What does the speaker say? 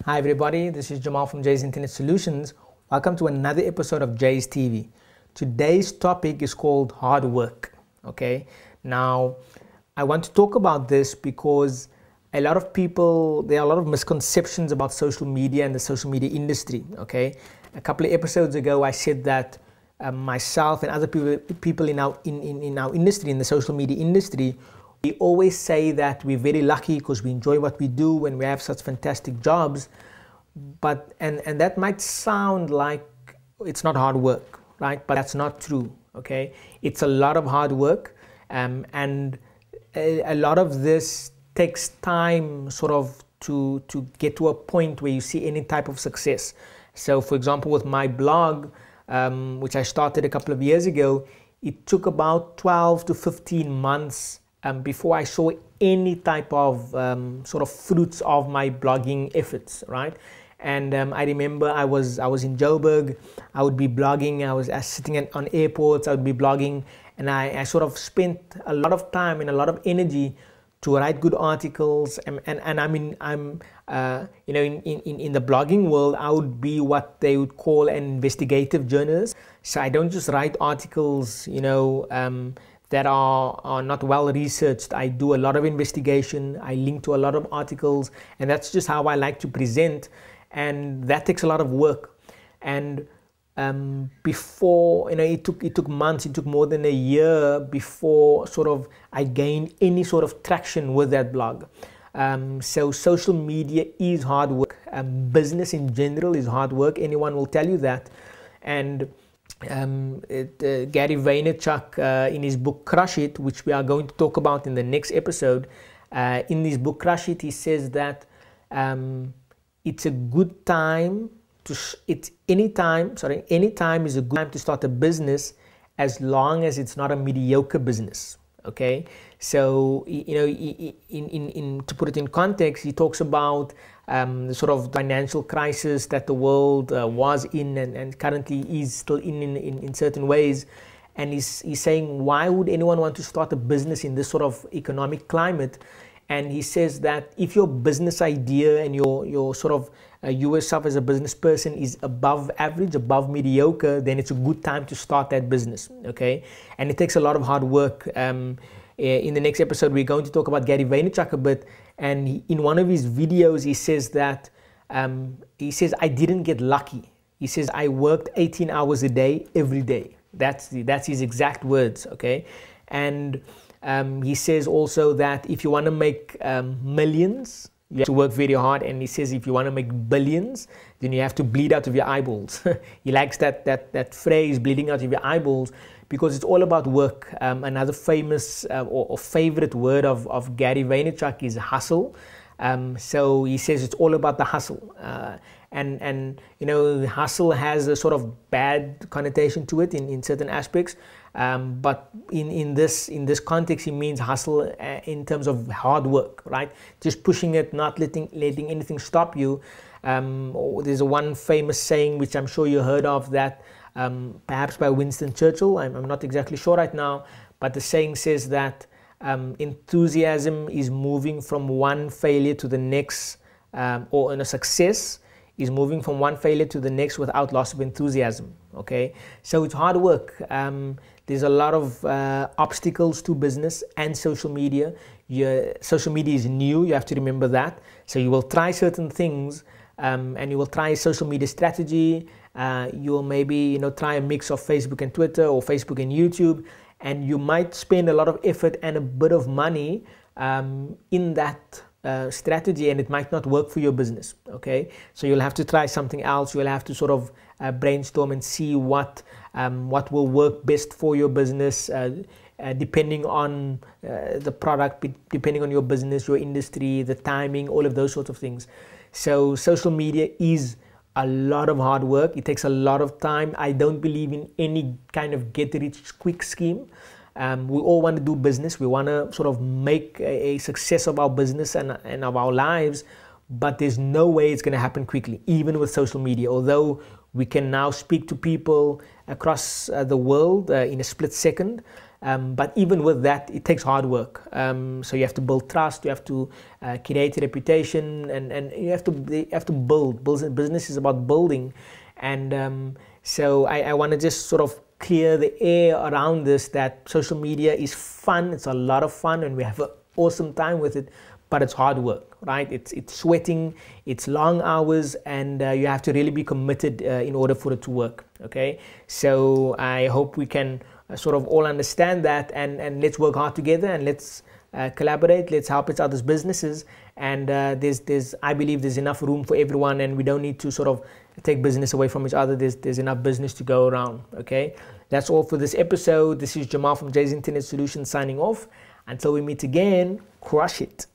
Hi everybody, this is Jamal from Jayz Internet Solutions. Welcome to another episode of Jayz TV. Today's topic is called hard work. Okay, now I want to talk about this because there are a lot of misconceptions about social media and the social media industry. Okay, a couple of episodes ago I said that myself and other people in our industry, in the social media industry, we always say that we're very lucky because we enjoy what we do and we have such fantastic jobs, but and that might sound like it's not hard work, right? But that's not true. Okay, it's a lot of hard work, and a lot of this takes time, sort of, to get to a point where you see any type of success. So, for example, with my blog, which I started a couple of years ago, it took about 12 to 15 months before I saw any type of sort of fruits of my blogging efforts, right? And I remember I was in Joburg. I would be blogging. I was sitting on airports. I would be blogging, and I sort of spent a lot of time and a lot of energy to write good articles. And I mean, in the blogging world, I would be what they would call an investigative journalist. So I don't just write articles, that are not well researched. I do a lot of investigation. I link to a lot of articles, and that's just how I like to present, and that takes a lot of work. And before, it took months, it took more than a year before sort of I gained any sort of traction with that blog. So social media is hard work. Business in general is hard work. Anyone will tell you that. And Gary Vaynerchuk, in his book Crush It, which we are going to talk about in the next episode, in his book Crush It, he says that it's a good time any time is a good time to start a business, as long as it's not a mediocre business. Okay, so to put it in context, he talks about the sort of financial crisis that the world was in and currently is still in certain ways, and he's saying, why would anyone want to start a business in this sort of economic climate? And he says that if your business idea and your sort of you yourself as a business person is above average, above mediocre, then it's a good time to start that business. Okay, and it takes a lot of hard work. In the next episode, we're going to talk about Gary Vaynerchuk a bit, and in one of his videos, he says that I didn't get lucky. He says I worked 18 hours a day every day. That's his exact words. Okay, and he says also that if you want to make millions, you have to work very hard. And he says if you want to make billions, then you have to bleed out of your eyeballs. He likes that phrase, bleeding out of your eyeballs, because it's all about work. Another famous or favorite word of Gary Vaynerchuk is hustle. So he says it's all about the hustle. And hustle has a sort of bad connotation to it in certain aspects. But in this context, he means hustle in terms of hard work, right? Just pushing it, not letting anything stop you. There's one famous saying, which I'm sure you heard of, that perhaps by Winston Churchill. I'm not exactly sure right now, but the saying says that enthusiasm is moving from one failure to the next, or in a success is moving from one failure to the next without loss of enthusiasm. Okay, so it's hard work. There's a lot of obstacles to business and social media. Social media is new, you have to remember that. So you will try certain things, and you will try a social media strategy. You will maybe try a mix of Facebook and Twitter, or Facebook and YouTube, and you might spend a lot of effort and a bit of money in that strategy, and it might not work for your business. Okay, so you'll have to try something else. You'll have to sort of brainstorm and see what will work best for your business, depending on the product, depending on your business, your industry, the timing, all of those sorts of things. So social media is a lot of hard work. It takes a lot of time. I don't believe in any kind of get-rich-quick scheme. We all want to do business. We want to sort of make a success of our business and of our lives, but there's no way it's going to happen quickly, even with social media. Although we can now speak to people across the world in a split second, But even with that, it takes hard work. So you have to build trust, you have to create a reputation, and you have to build. Business is about building. And so I want to just sort of clear the air around this, that social media is fun. It's a lot of fun, and we have an awesome time with it, but it's hard work, right? It's sweating, it's long hours, and you have to really be committed in order for it to work, okay? So I hope we can sort of all understand that, and let's work hard together, and let's collaborate, let's help each other's businesses, and I believe there's enough room for everyone, and we don't need to sort of take business away from each other. There's enough business to go around, okay? That's all for this episode. This is Jamal from Jayz Internet Solutions signing off. Until we meet again, crush it.